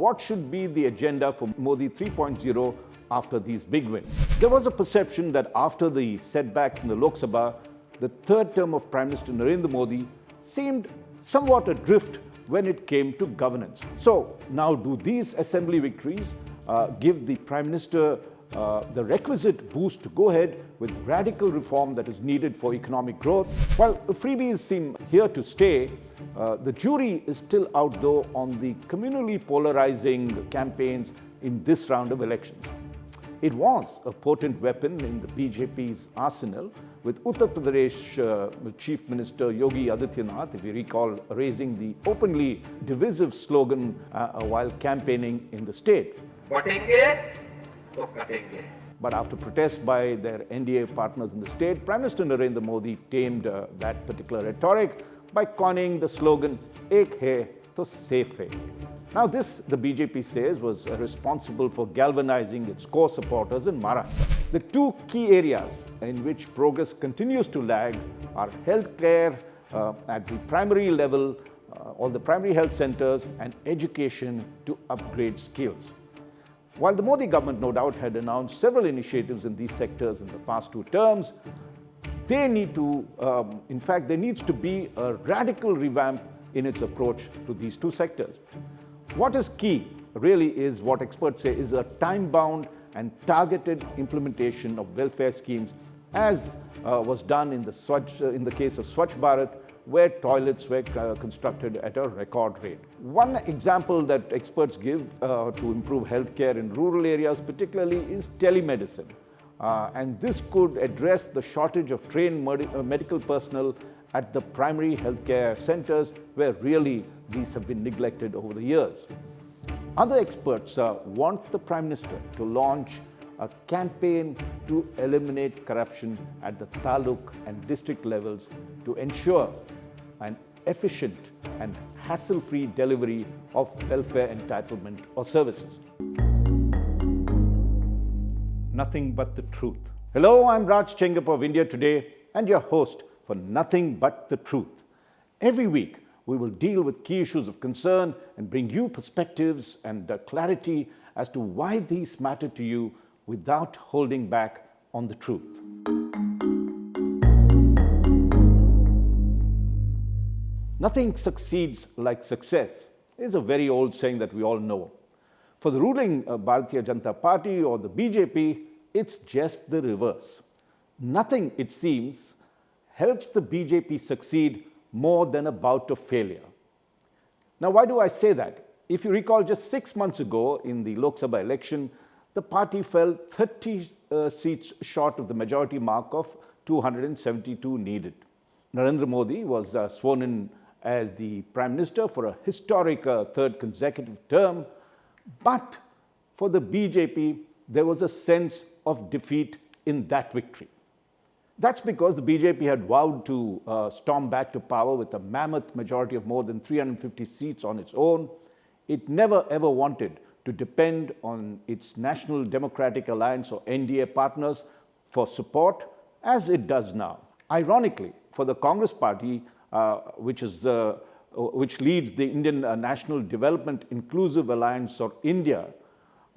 what should be the agenda for Modi 3.0 after these big wins. There was a perception that after the setbacks in the Lok Sabha, the third term of Prime Minister Narendra Modi seemed somewhat adrift when it came to governance. So now, do these assembly victories give the Prime Minister the requisite boost to go ahead with radical reform that is needed for economic growth? While the freebies seem here to stay, the jury is still out though on the communally polarizing campaigns in this round of elections. It was a potent weapon in the BJP's arsenal, with Uttar Pradesh Chief Minister Yogi Adityanath, if you recall, raising the openly divisive slogan while campaigning in the state. But after protests by their NDA partners in the state, Prime Minister Narendra Modi tamed that particular rhetoric by coining the slogan, "Ek hai to safe hai." Now this, the BJP says, was responsible for galvanizing its core supporters in Maharashtra. The two key areas in which progress continues to lag are healthcare at the primary level, all the primary health centers, and education to upgrade skills. While the Modi government no doubt had announced several initiatives in these sectors in the past 2 terms, they need to, there needs to be a radical revamp in its approach to these 2 sectors. What is key really is what experts say is a time-bound and targeted implementation of welfare schemes, as was done in the case of Swachh Bharat, where toilets were constructed at a record rate. One example that experts give to improve healthcare in rural areas particularly is telemedicine. And this could address the shortage of trained medical personnel at the primary healthcare centers, where really these have been neglected over the years. Other experts want the Prime Minister to launch a campaign to eliminate corruption at the taluk and district levels to ensure an efficient and hassle-free delivery of welfare entitlement or services. Nothing but the truth. Hello, I'm Raj Chengappa of India Today and your host for Nothing But the Truth. Every week, we will deal with key issues of concern and bring you perspectives and clarity as to why these matter to you without holding back on the truth. Nothing succeeds like success is a very old saying that we all know. For the ruling Bharatiya Janata Party or the BJP, it's just the reverse. Nothing, it seems, helps the BJP succeed more than a bout of failure. Now, why do I say that? If you recall, just 6 months ago in the Lok Sabha election, the party fell 30 seats short of the majority mark of 272 needed. Narendra Modi was sworn in as the Prime Minister for a historic third consecutive term, but for the BJP, there was a sense of defeat in that victory. That's because the BJP had vowed to storm back to power with a mammoth majority of more than 350 seats on its own. It never ever wanted to depend on its National Democratic Alliance or NDA partners for support, as it does now. Ironically, for the Congress party, which leads the Indian National Development Inclusive Alliance, or India,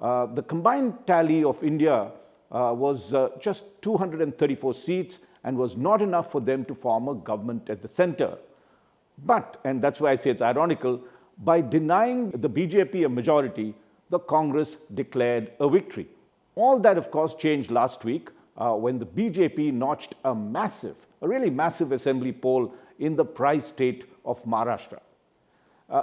the combined tally of India was just 234 seats and was not enough for them to form a government at the center. But, and that's why I say it's ironical, by denying the BJP a majority, the Congress declared a victory. All that, of course, changed last week when the BJP notched a really massive assembly poll in the prize state of Maharashtra.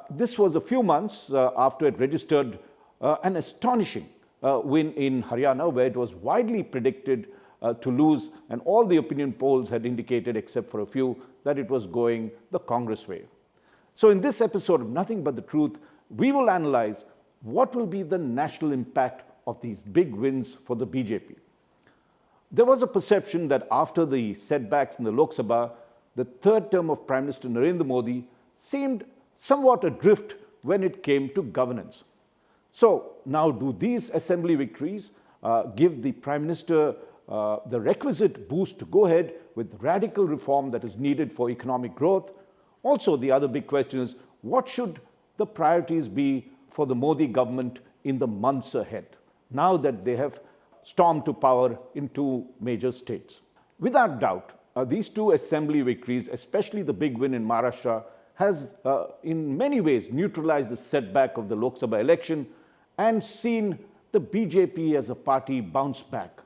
This was a few months after it registered an astonishing win in Haryana, where it was widely predicted to lose, and all the opinion polls had indicated, except for a few, that it was going the Congress way. So in this episode of Nothing But the Truth, we will analyze what will be the national impact of these big wins for the BJP. There was a perception that after the setbacks in the Lok Sabha, the third term of Prime Minister Narendra Modi seemed somewhat adrift when it came to governance. So now, do these assembly victories give the Prime Minister the requisite boost to go ahead with radical reform that is needed for economic growth? Also, the other big question is, what should the priorities be for the Modi government in the months ahead, now that they have stormed to power in two major states. Without doubt, these two assembly victories, especially the big win in Maharashtra, has in many ways neutralized the setback of the Lok Sabha election and seen the BJP as a party bounce back.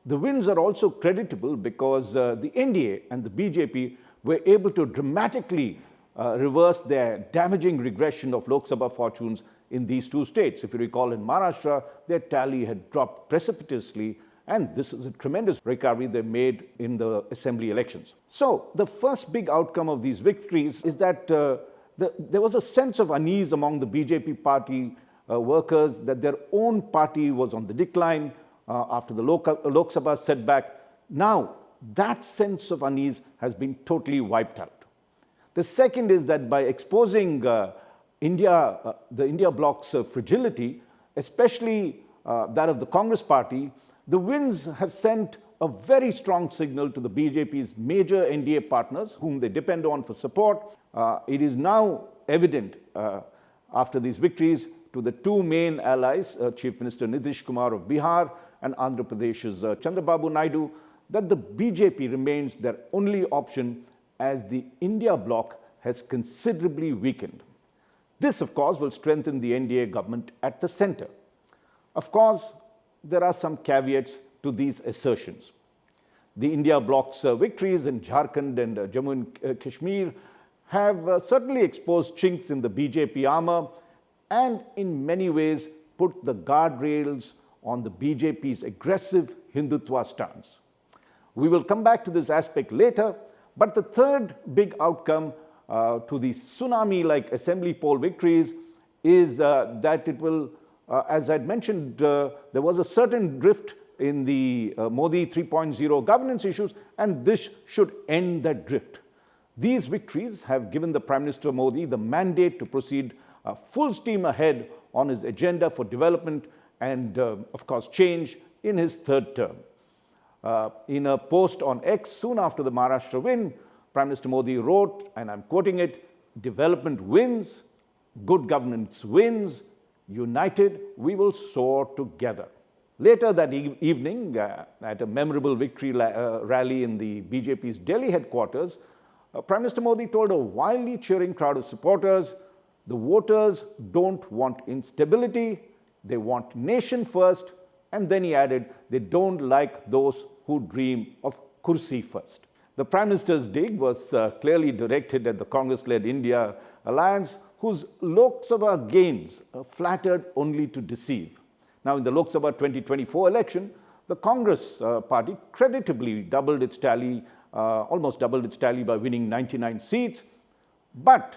The wins are also creditable because the NDA and the BJP were able to dramatically reverse their damaging regression of Lok Sabha fortunes in these two states. If you recall, in Maharashtra, their tally had dropped precipitously, and this is a tremendous recovery they made in the assembly elections. So the first big outcome of these victories is that there was a sense of unease among the BJP party workers that their own party was on the decline after the Lok Sabha setback. Now, that sense of unease has been totally wiped out. The second is that by exposing the India bloc's fragility, especially that of the Congress party, the wins have sent a very strong signal to the BJP's major NDA partners, whom they depend on for support. It is now evident after these victories to the two main allies, Chief Minister Nitish Kumar of Bihar and Andhra Pradesh's Chandrababu Naidu, that the BJP remains their only option as the India bloc has considerably weakened. This, of course, will strengthen the NDA government at the center. Of course, there are some caveats to these assertions. The India bloc's victories in Jharkhand and Jammu and Kashmir have certainly exposed chinks in the BJP armor and in many ways put the guardrails on the BJP's aggressive Hindutva stance. We will come back to this aspect later, but the third big outcome to these tsunami-like assembly poll victories is that it will, as I'd mentioned, there was a certain drift in the Modi 3.0 governance issues, and this should end that drift. These victories have given the Prime Minister Modi the mandate to proceed full steam ahead on his agenda for development and, of course, change in his third term. In a post on X soon after the Maharashtra win, Prime Minister Modi wrote, and I'm quoting it, "Development wins, good governance wins, united we will soar together." Later that evening, at a memorable victory rally in the BJP's Delhi headquarters, Prime Minister Modi told a wildly cheering crowd of supporters, the voters don't want instability, they want nation first, and then he added, they don't like those who dream of kursi first. The Prime Minister's dig was clearly directed at the Congress-led India alliance, whose Lok Sabha gains flattered only to deceive. Now, in the Lok Sabha 2024 election, the Congress party creditably doubled its tally, almost doubled its tally by winning 99 seats. But,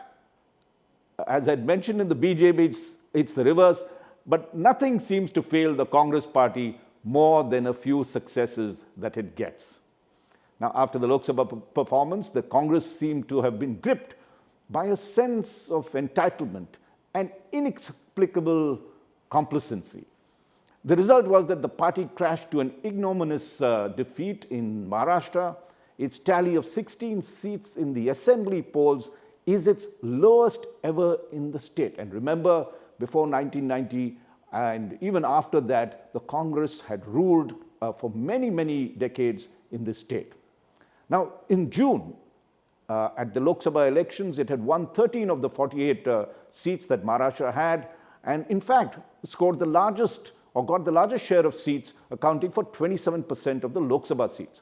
as I'd mentioned in the BJP, it's the reverse, but nothing seems to fail the Congress party more than a few successes that it gets. Now, after the Lok Sabha performance, the Congress seemed to have been gripped by a sense of entitlement and inexplicable complacency. The result was that the party crashed to an ignominious defeat in Maharashtra. Its tally of 16 seats in the assembly polls is its lowest ever in the state. And remember, before 1990 and even after that, the Congress had ruled for many, many decades in this state. Now, in June, at the Lok Sabha elections, it had won 13 of the 48 seats that Maharashtra had, and in fact, scored the largest or got the largest share of seats, accounting for 27% of the Lok Sabha seats.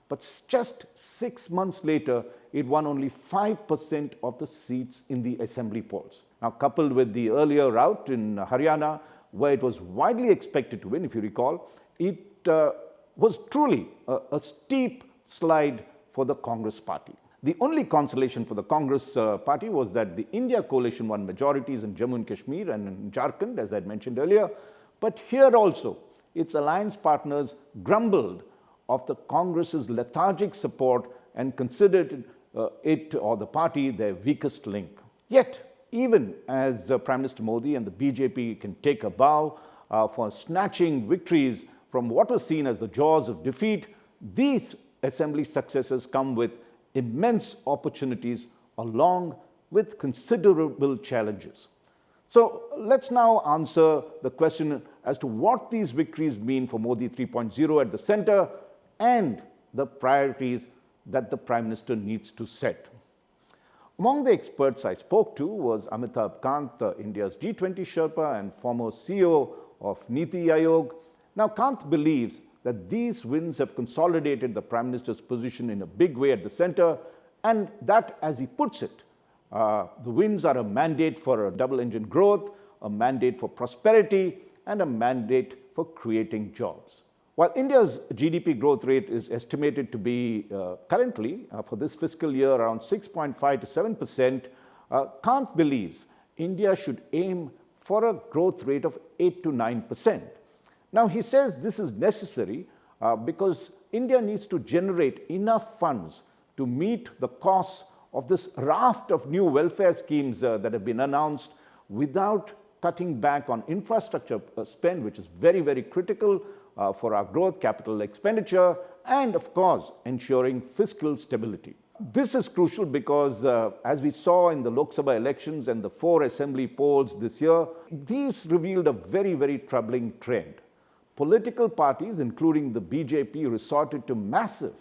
But just 6 months later, it won only 5% of the seats in the assembly polls. Now, coupled with the earlier rout in Haryana, where it was widely expected to win, if you recall, it was truly a steep slide for the Congress party. The only consolation for the Congress party was that the India coalition won majorities in Jammu and Kashmir and in Jharkhand, as I had mentioned earlier. But here also, its alliance partners grumbled of the Congress's lethargic support and considered it or the party their weakest link. Yet, even as Prime Minister Modi and the BJP can take a bow for snatching victories from what was seen as the jaws of defeat, these assembly successes come with immense opportunities along with considerable challenges. So let's now answer the question as to what these victories mean for Modi 3.0 at the center and the priorities that the Prime Minister needs to set. Among the experts I spoke to was Amitabh Kant, India's G20 Sherpa and former CEO of Niti Aayog. Now, Kant believes that these wins have consolidated the Prime Minister's position in a big way at the center, and that, as he puts it, the wins are a mandate for a double-engine growth, a mandate for prosperity, and a mandate for creating jobs. While India's GDP growth rate is estimated to be currently, for this fiscal year, around 6.5 to 7%, Kant believes India should aim for a growth rate of 8 to 9%. Now, he says this is necessary because India needs to generate enough funds to meet the costs of this raft of new welfare schemes that have been announced without cutting back on infrastructure spend, which is very, very critical for our growth, capital expenditure, and of course, ensuring fiscal stability. This is crucial because, as we saw in the Lok Sabha elections and the 4 assembly polls this year, these revealed a very, very troubling trend. Political parties, including the BJP, resorted to massive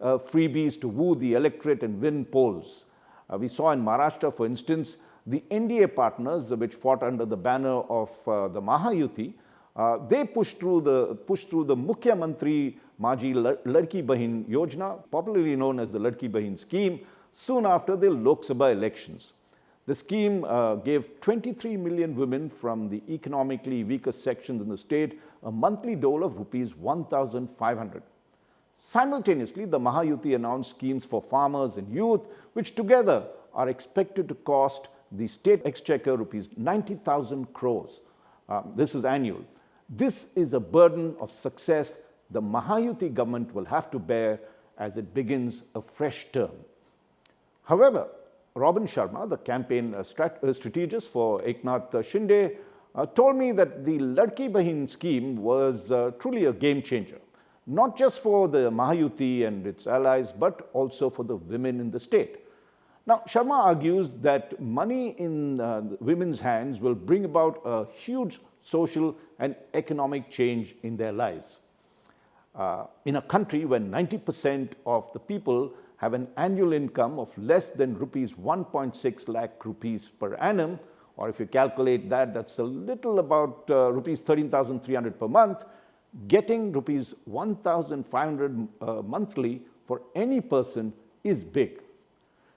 freebies to woo the electorate and win polls. We saw in Maharashtra, for instance, the NDA partners, which fought under the banner of the mahayuti, they pushed through the Mukhya Mantri Maji Ladki Bahin Yojana, popularly known as the Ladki Bahin scheme, soon after the Lok Sabha elections. The scheme gave 23 million women from the economically weaker sections in the state a monthly dole of rupees 1,500. Simultaneously, the Mahayuti announced schemes for farmers and youth, which together are expected to cost the state exchequer rupees 90,000 crores. This is annual. This is a burden of success the Mahayuti government will have to bear as it begins a fresh term. However, Robin Sharma, the campaign strategist for Eknath Shinde, told me that the Ladki Bahin scheme was truly a game changer, not just for the Mahayuti and its allies, but also for the women in the state. Now, Sharma argues that money in women's hands will bring about a huge social and economic change in their lives. In a country where 90% of the people have an annual income of less than rupees 1.6 lakh rupees per annum, or if you calculate that, that's a little about rupees 13,300 per month, getting rupees 1,500 monthly for any person is big.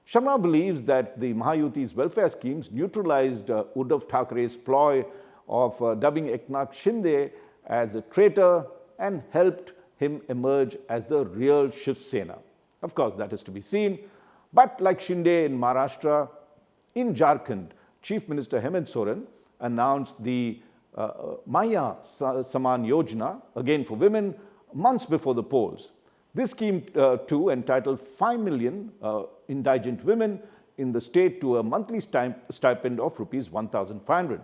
Sharma believes that the Mahayuti's welfare schemes neutralized Uddhav Thackeray's ploy of dubbing Eknath Shinde as a traitor and helped him emerge as the real Shiv Sena. Of course, that is to be seen. But like Shinde in Maharashtra, in Jharkhand, Chief Minister Hemant Soren announced the Maya Saman Yojana, again for women, months before the polls. This scheme, too, entitled 5 million indigent women in the state to a monthly stipend of rupees 1,500.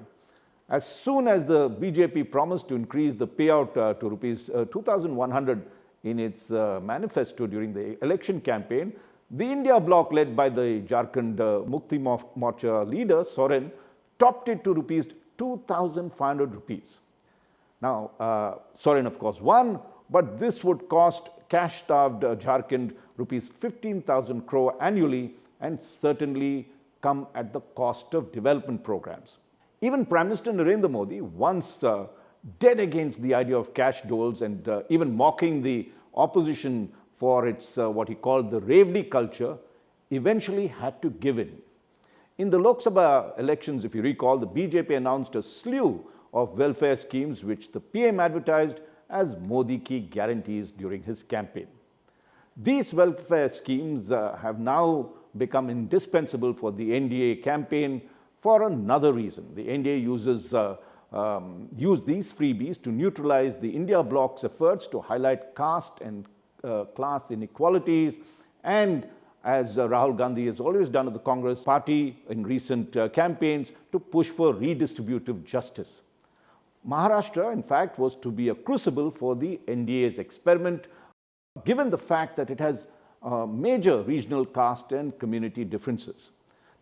As soon as the BJP promised to increase the payout to rupees 2,100 in its manifesto during the election campaign, the India bloc led by the Jharkhand Mukti Morcha leader, Soren, topped it to rupees 2,500 rupees. Now, Soren, of course, won, but this would cost cash-starved Jharkhand rupees 15,000 crore annually and certainly come at the cost of development programs. Even Prime Minister Narendra Modi, once dead against the idea of cash doles and even mocking the opposition for its what he called the Revdi culture, eventually had to give in. In the Lok Sabha elections, if you recall, the BJP announced a slew of welfare schemes which the PM advertised as Modi ki guarantees during his campaign. These welfare schemes have now become indispensable for the NDA campaign for another reason. The NDA used these freebies to neutralize the India bloc's efforts to highlight caste and class inequalities, and as Rahul Gandhi has always done at the Congress party in recent campaigns, to push for redistributive justice. Maharashtra, in fact, was to be a crucible for the NDA's experiment, given the fact that it has major regional caste and community differences.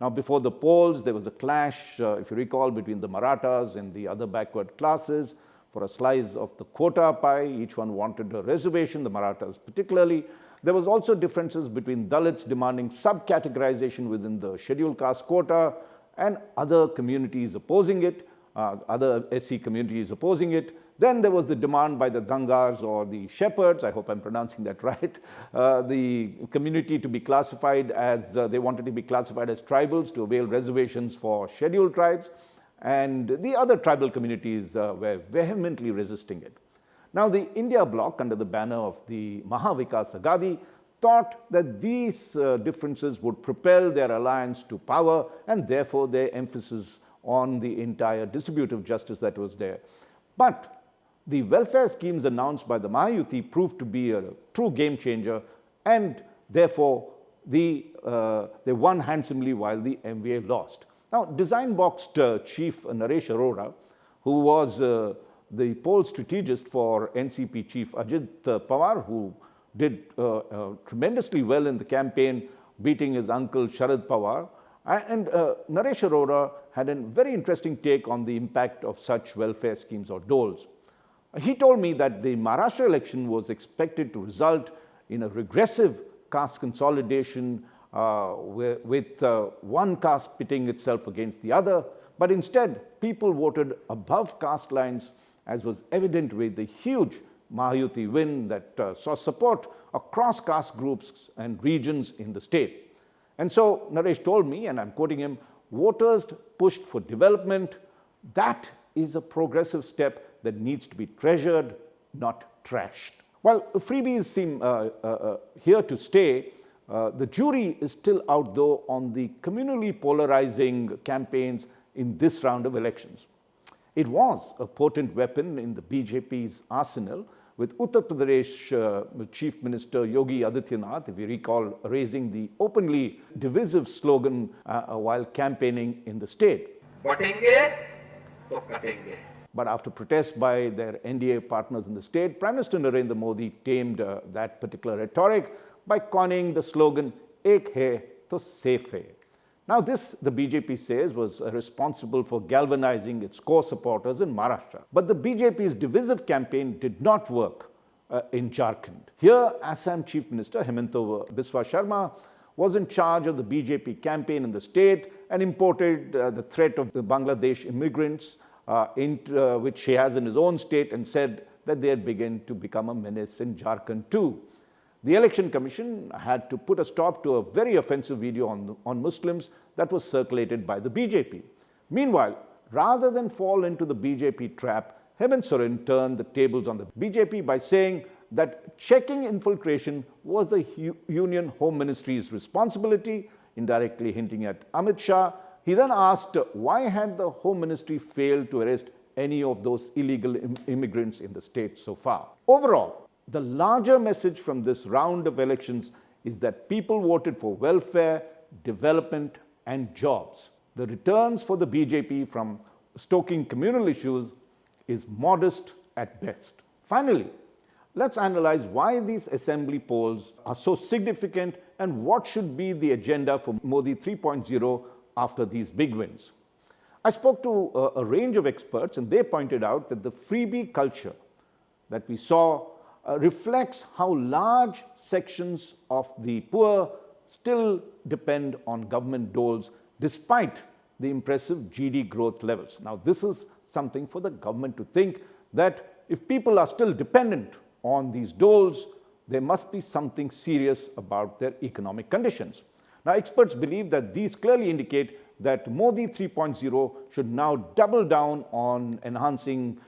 Now, before the polls, there was a clash, if you recall, between the Marathas and the other backward classes for a slice of the quota pie. Each one wanted a reservation, the Marathas particularly. There was also differences between Dalits demanding subcategorization within the scheduled caste quota and other communities opposing it, other SC communities opposing it. Then there was the demand by the Dangars or the Shepherds, I hope I'm pronouncing that right, the community to be classified as, they wanted to be classified as tribals to avail reservations for scheduled tribes, and the other tribal communities were vehemently resisting it. Now, the India bloc, under the banner of the Maha thought that these differences would propel their alliance to power and therefore their emphasis on the entire distributive justice that was there. But the welfare schemes announced by the mahayuti proved to be a true game changer, and therefore they won handsomely while the MVA lost. Now, design-boxed Chief Naresh Arora, who was the poll strategist for NCP Chief Ajit Pawar, who did tremendously well in the campaign, beating his uncle Sharad Pawar. And Naresh Arora had a very interesting take on the impact of such welfare schemes or doles. He told me that the Maharashtra election was expected to result in a regressive caste consolidation with one caste pitting itself against the other, but instead people voted above caste lines, as was evident with the huge mahayuti win that saw support across caste groups and regions in the state. And so Naresh told me, and I'm quoting him, voters pushed for development. That is a progressive step that needs to be treasured, not trashed. While freebies seem here to stay, the jury is still out, though, on the communally polarizing campaigns in this round of elections. It was a potent weapon in the BJP's arsenal, with Uttar Pradesh Chief Minister Yogi Adityanath, if you recall, raising the openly divisive slogan while campaigning in the state. Batenge to katenge. But after protests by their NDA partners in the state, Prime Minister Narendra Modi tamed that particular rhetoric by coining the slogan, Ek hai to safe hai. Now this, the BJP says, was responsible for galvanizing its core supporters in Maharashtra. But the BJP's divisive campaign did not work in Jharkhand. Here, Assam Chief Minister Hemanta Biswa Sharma was in charge of the BJP campaign in the state and imported the threat of the Bangladesh immigrants which he has in his own state, and said that they had begun to become a menace in Jharkhand too. The Election Commission had to put a stop to a very offensive video on Muslims that was circulated by the BJP. Meanwhile, rather than fall into the BJP trap, Hemant Soren turned the tables on the BJP by saying that checking infiltration was the Union Home Ministry's responsibility, indirectly hinting at Amit Shah. He then asked why had the Home Ministry failed to arrest any of those illegal immigrants in the state so far. Overall, the larger message from this round of elections is that people voted for welfare, development, and jobs. The returns for the BJP from stoking communal issues is modest at best. Finally, let's analyze why these assembly polls are so significant and what should be the agenda for Modi 3.0 after these big wins. I spoke to a range of experts, and they pointed out that the freebie culture that we saw reflects how large sections of the poor still depend on government doles despite the impressive GDP growth levels. Now, this is something for the government to think, that if people are still dependent on these doles, there must be something serious about their economic conditions. Now, experts believe that these clearly indicate that Modi 3.0 should now double down on enhancing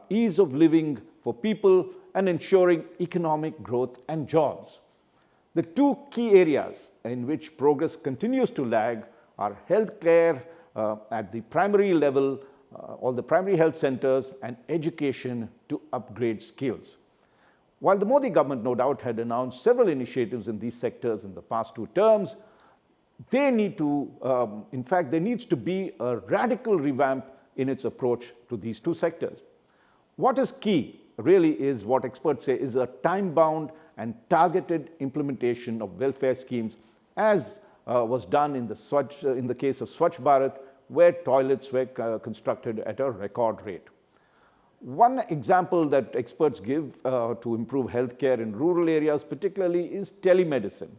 ease of living for people and ensuring economic growth and jobs. The two key areas in which progress continues to lag are healthcare at the primary level, all the primary health centers, and education to upgrade skills. While the Modi government no doubt had announced several initiatives in these sectors in the past 2 terms, they need to, in fact, there needs to be a radical revamp in its approach to these 2 sectors. What is key really is what experts say is a time-bound and targeted implementation of welfare schemes as was done in the case of Swachh Bharat, where toilets were constructed at a record rate. One example that experts give to improve healthcare in rural areas particularly is telemedicine.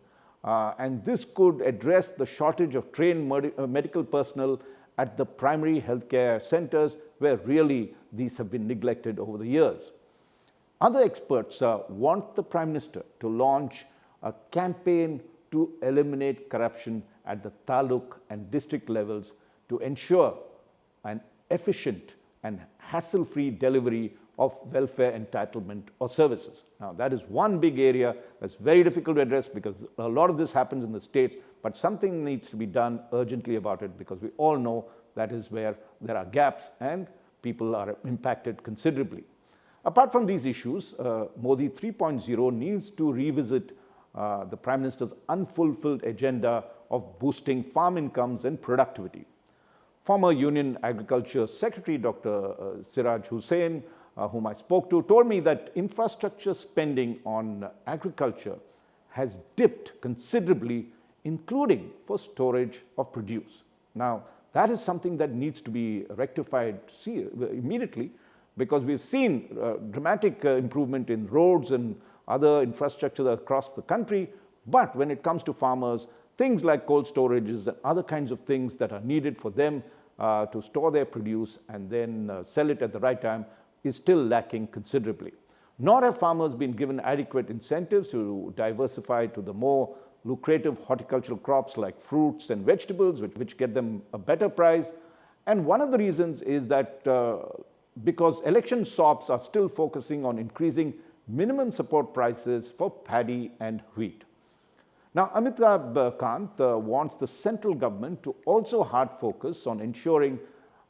And this could address the shortage of trained medical personnel at the primary healthcare centers, where really these have been neglected over the years. Other experts want the Prime Minister to launch a campaign to eliminate corruption at the taluk and district levels to ensure an efficient and hassle-free delivery of welfare entitlement or services. Now, that is one big area that's very difficult to address because a lot of this happens in the states, but something needs to be done urgently about it because we all know that is where there are gaps and people are impacted considerably. Apart from these issues, Modi 3.0 needs to revisit the Prime Minister's unfulfilled agenda of boosting farm incomes and productivity. Former Union Agriculture Secretary Dr. Siraj Hussain, whom I spoke to, told me that infrastructure spending on agriculture has dipped considerably, including for storage of produce. Now, that is something that needs to be rectified immediately, because we've seen dramatic improvement in roads and other infrastructure across the country, but when it comes to farmers, things like cold storages and other kinds of things that are needed for them to store their produce and then sell it at the right time is still lacking considerably. Nor have farmers been given adequate incentives to diversify to the more lucrative horticultural crops like fruits and vegetables, which get them a better price. And one of the reasons is that because election sops are still focusing on increasing minimum support prices for paddy and wheat. Now, Amitabh Kant wants the central government to also hard focus on ensuring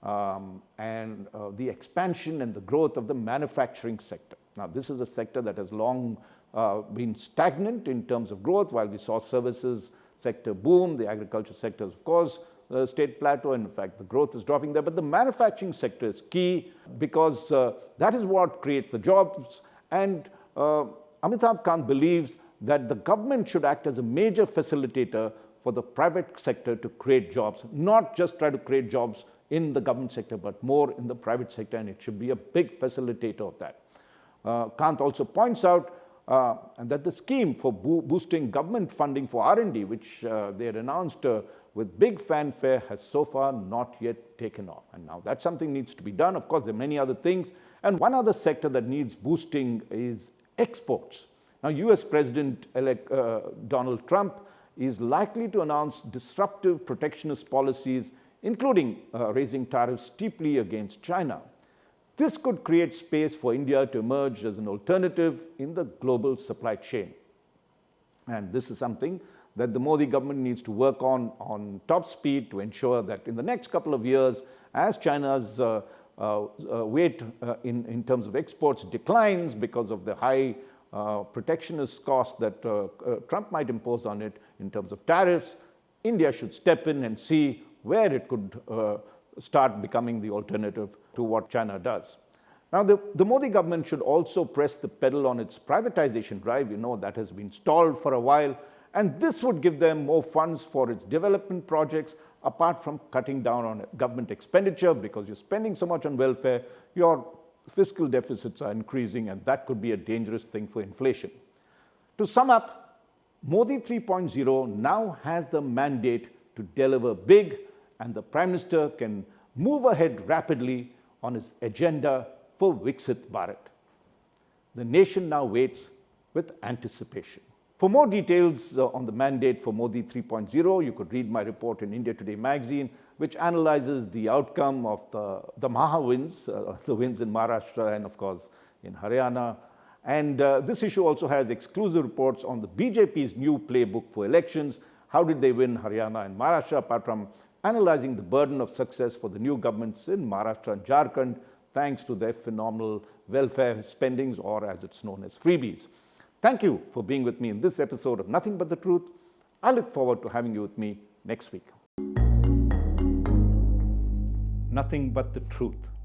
the expansion and the growth of the manufacturing sector. Now, this is a sector that has long been stagnant in terms of growth. While we saw services sector boom, the agriculture sector, of course, state plateau, and in fact, the growth is dropping there. But the manufacturing sector is key because that is what creates the jobs. And Amitabh Kant believes that the government should act as a major facilitator for the private sector to create jobs, not just try to create jobs in the government sector, but more in the private sector, and it should be a big facilitator of that. Kant also points out that the scheme for boosting government funding for R&D, which they had announced with big fanfare, has so far not yet taken off. And now that something needs to be done. Of course, there are many other things. And one other sector that needs boosting is exports. Now, US President-elect Donald Trump is likely to announce disruptive protectionist policies, including raising tariffs steeply against China. This could create space for India to emerge as an alternative in the global supply chain. And this is something that the Modi government needs to work on top speed to ensure that in the next couple of years, as China's weight in terms of exports declines because of the high protectionist costs that Trump might impose on it in terms of tariffs, India should step in and see where it could start becoming the alternative to what China does. Now, the Modi government should also press the pedal on its privatization drive. You know, that has been stalled for a while, and this would give them more funds for its development projects, apart from cutting down on government expenditure. Because you're spending so much on welfare, your fiscal deficits are increasing, and that could be a dangerous thing for inflation. To sum up, Modi 3.0 now has the mandate to deliver big, and the Prime Minister can move ahead rapidly on his agenda for Viksit Bharat. The nation now waits with anticipation. For more details on the mandate for Modi 3.0, you could read my report in India Today magazine, which analyzes the outcome of the Maha wins, the wins in Maharashtra and, of course, in Haryana. And this issue also has exclusive reports on the BJP's new playbook for elections. How did they win Haryana and Maharashtra, apart from analyzing the burden of success for the new governments in Maharashtra and Jharkhand, thanks to their phenomenal welfare spendings, or as it's known as freebies. Thank you for being with me in this episode of Nothing But the Truth. I look forward to having you with me next week. Nothing But the Truth.